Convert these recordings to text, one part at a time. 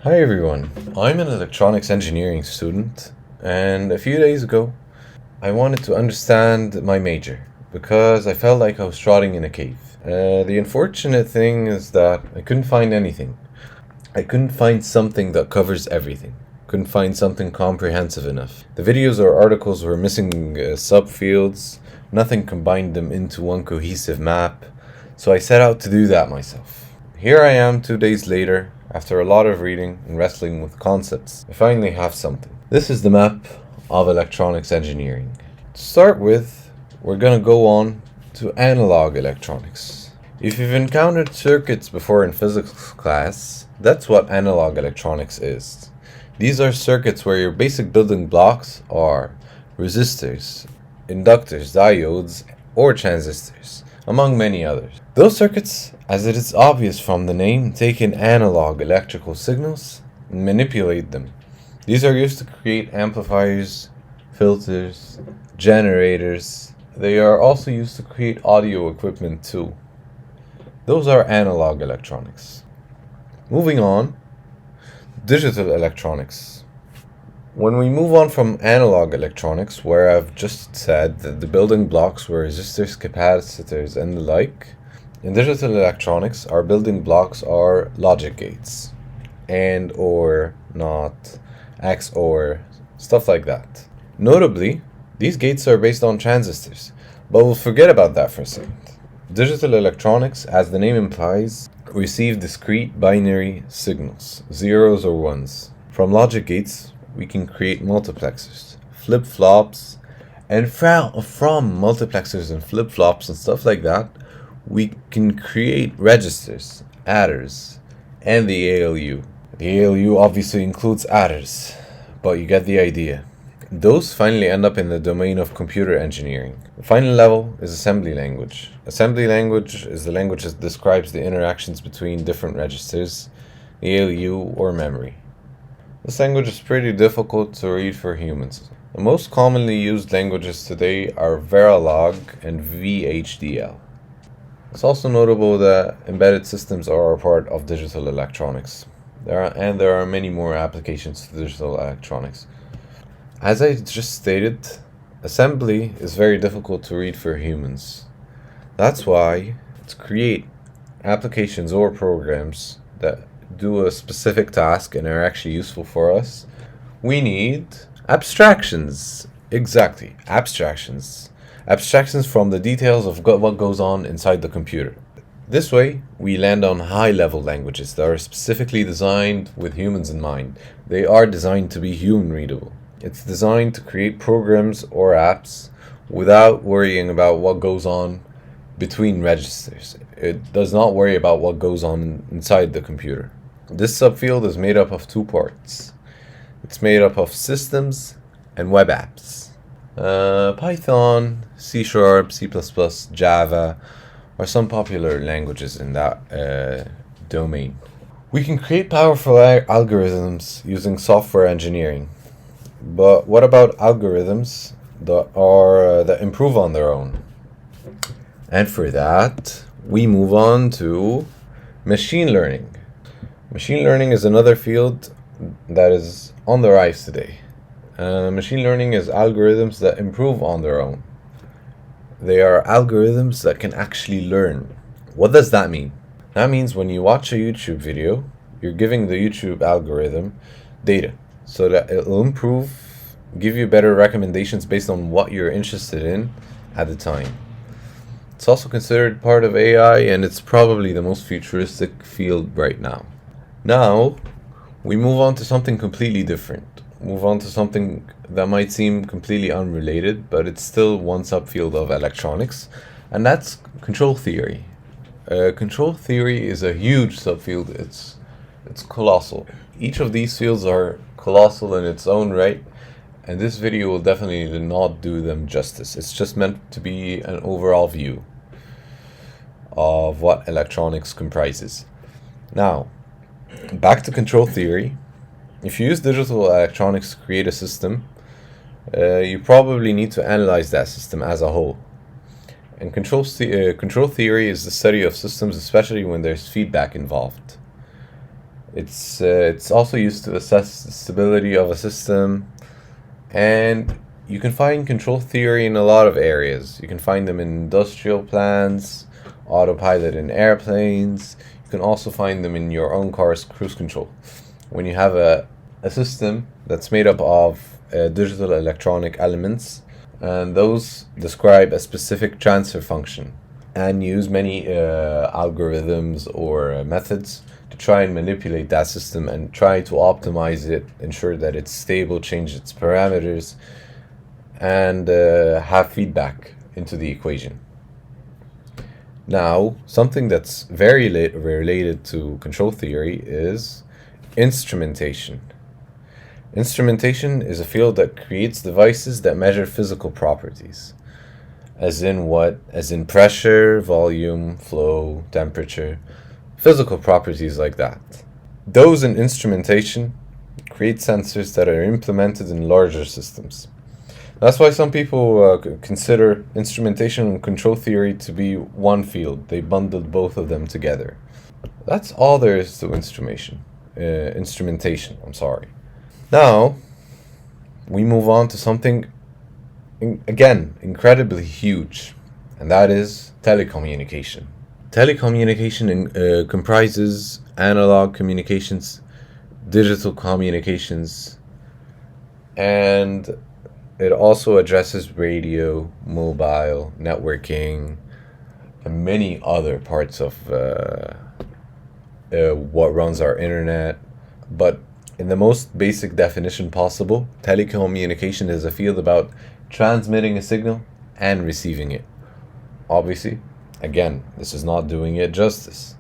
Hi everyone, I'm an electronics engineering student, and a few days ago I wanted to understand my major because I felt like I was trotting in a cave. The unfortunate thing is that I couldn't find anything. I couldn't find something that covers everything. Couldn't find something comprehensive enough. The videos or articles were missing subfields, nothing combined them into one cohesive map, so I set out to do that myself. Here I am 2 days later, after a lot of reading and wrestling with concepts. I finally have something. This is the map of electronics engineering. To start with, we're gonna go on to analog electronics. If you've encountered circuits before in physics class, that's what analog electronics is. These are circuits where your basic building blocks are resistors, inductors, diodes, or transistors, among many others. Those circuits, as it is obvious from the name, take in analog electrical signals and manipulate them. These are used to create amplifiers, filters, generators. They are also used to create audio equipment too. Those are analog electronics. Moving on, digital electronics. When we move on from analog electronics, where I've just said that the building blocks were resistors, capacitors, and the like, in digital electronics, our building blocks are logic gates, and or, not, XOR, stuff like that. Notably, these gates are based on transistors, but we'll forget about that for a second. Digital electronics, as the name implies, receive discrete binary signals, zeros or ones. From logic gates, we can create multiplexers, flip-flops, and from multiplexers and flip-flops and stuff like that, we can create registers, adders, and the ALU. The ALU obviously includes adders, but you get the idea. Those finally end up in the domain of computer engineering. The final level is assembly language. Assembly language is the language that describes the interactions between different registers, the ALU, or memory. This language is pretty difficult to read for humans. The most commonly used languages today are Verilog and VHDL. It's also notable that embedded systems are a part of digital electronics. There are many more applications to digital electronics. As I just stated, assembly is very difficult to read for humans. That's why, to create applications or programs that do a specific task and are actually useful for us, we need abstractions. Exactly, abstractions. Abstractions from the details of what goes on inside the computer. This way, we land on high-level languages that are specifically designed with humans in mind. They are designed to be human-readable. It's designed to create programs or apps without worrying about what goes on between registers. It does not worry about what goes on inside the computer. This subfield is made up of two parts. It's made up of systems and web apps. Python, C#, C++, Java are some popular languages in that domain. We can create powerful algorithms using software engineering. But what about algorithms that improve on their own? And for that, we move on to machine learning. Machine learning is another field that is on the rise today. Machine learning is algorithms that improve on their own. They are algorithms that can actually learn. What does that mean? That means when you watch a YouTube video, you're giving the YouTube algorithm data so that it'll improve, give you better recommendations based on what you're interested in at the time. It's also considered part of AI, and it's probably the most futuristic field right now. Now, we move on to something completely different. Move on to something that might seem completely unrelated, but it's still one subfield of electronics, and that's control theory. Control theory is a huge subfield. It's colossal. Each of these fields are colossal in its own right, and this video will definitely not do them justice. It's just meant to be an overall view of what electronics comprises. Now, back to control theory. If you use digital electronics to create a system, you probably need to analyze that system as a whole. And control theory is the study of systems, especially when there's feedback involved. It's also used to assess the stability of a system, and you can find control theory in a lot of areas. You can find them in industrial plants, autopilot in airplanes. You can also find them in your own car's cruise control. When you have a system that's made up of digital electronic elements, and those describe a specific transfer function and use many algorithms or methods to try and manipulate that system and try to optimize it, ensure that it's stable, change its parameters, and have feedback into the equation. Now, something that's very related to control theory is instrumentation. Instrumentation is a field that creates devices that measure physical properties. As in what? As in pressure, volume, flow, temperature, physical properties like that. Those in instrumentation create sensors that are implemented in larger systems. That's why some people consider instrumentation and control theory to be one field. They bundled both of them together. That's all there is to instrumentation. Now, we move on to something, again, incredibly huge, and that is telecommunication. Telecommunication comprises analog communications, digital communications, and it also addresses radio, mobile, networking, and many other parts of what runs our internet. But in the most basic definition possible, telecommunication is a field about transmitting a signal and receiving it. Obviously, again, this is not doing it justice.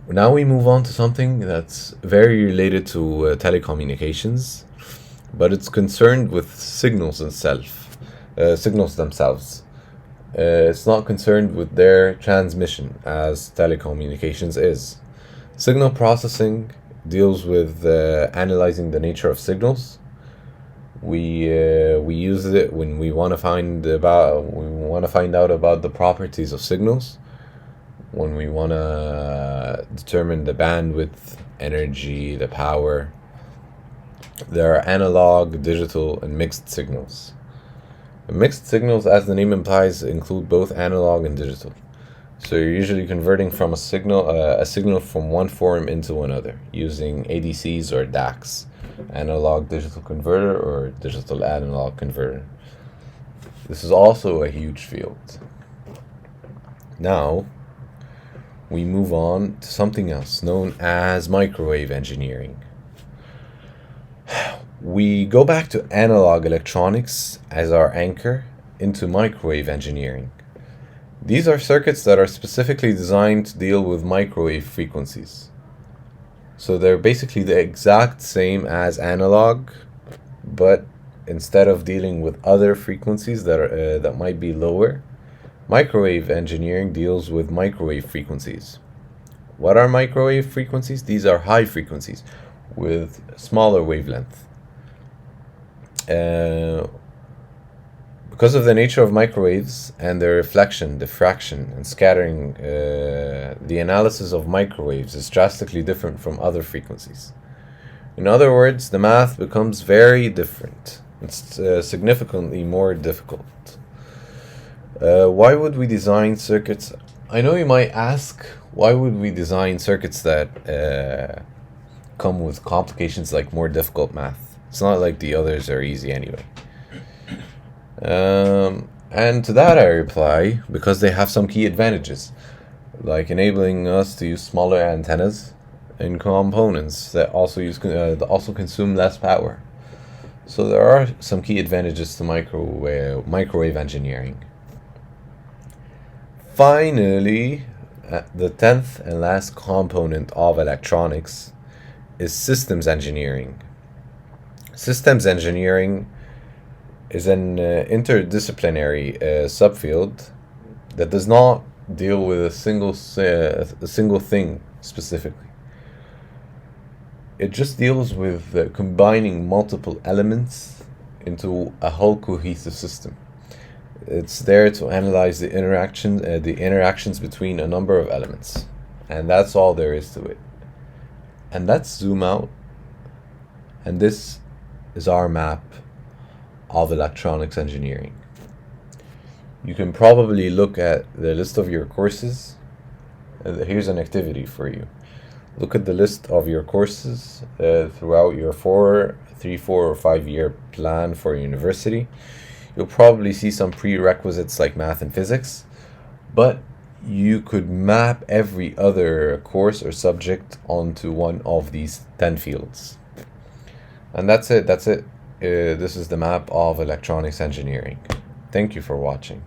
Now we move on to something that's very related to telecommunications, but it's concerned with signals themselves. It's not concerned with their transmission as telecommunications is. Signal processing deals with analyzing the nature of signals. We use it when we want to find out about the properties of signals, when we want to determine the bandwidth, energy, the power. There are analog, digital, and mixed signals. Mixed signals, as the name implies, include both analog and digital. So you're usually converting from a signal from one form into another using ADCs or DACs, analog digital converter or digital analog converter. This is also a huge field. Now, we move on to something else known as microwave engineering. We go back to analog electronics as our anchor into microwave engineering. These are circuits that are specifically designed to deal with microwave frequencies. So they're basically the exact same as analog, but instead of dealing with other frequencies that might be lower, microwave engineering deals with microwave frequencies. What are microwave frequencies? These are high frequencies with smaller wavelength. Because of the nature of microwaves and their reflection, diffraction, and scattering, the analysis of microwaves is drastically different from other frequencies. In other words, the math becomes very different. It's significantly more difficult. Why would we design circuits? I know you might ask, why would we design circuits that come with complications like more difficult math? It's not like the others are easy anyway. And to that I reply, because they have some key advantages, like enabling us to use smaller antennas and components that also consume less power. So there are some key advantages to microwave engineering. Finally, the 10th and last component of electronics is systems engineering. Systems engineering is an interdisciplinary subfield that does not deal with a single thing specifically. It just deals with combining multiple elements into a whole cohesive system. It's there to analyze the interactions between a number of elements, and that's all there is to it. And let's zoom out. And this is our map of electronics engineering. You can probably look at the list of your courses. Here's an activity for you. Look at the list of your courses throughout your 4 or 5 year plan for university. You'll probably see some prerequisites like math and physics, but you could map every other course or subject onto one of these 10 fields. And that's it. This is the map of electronics engineering. Thank you for watching.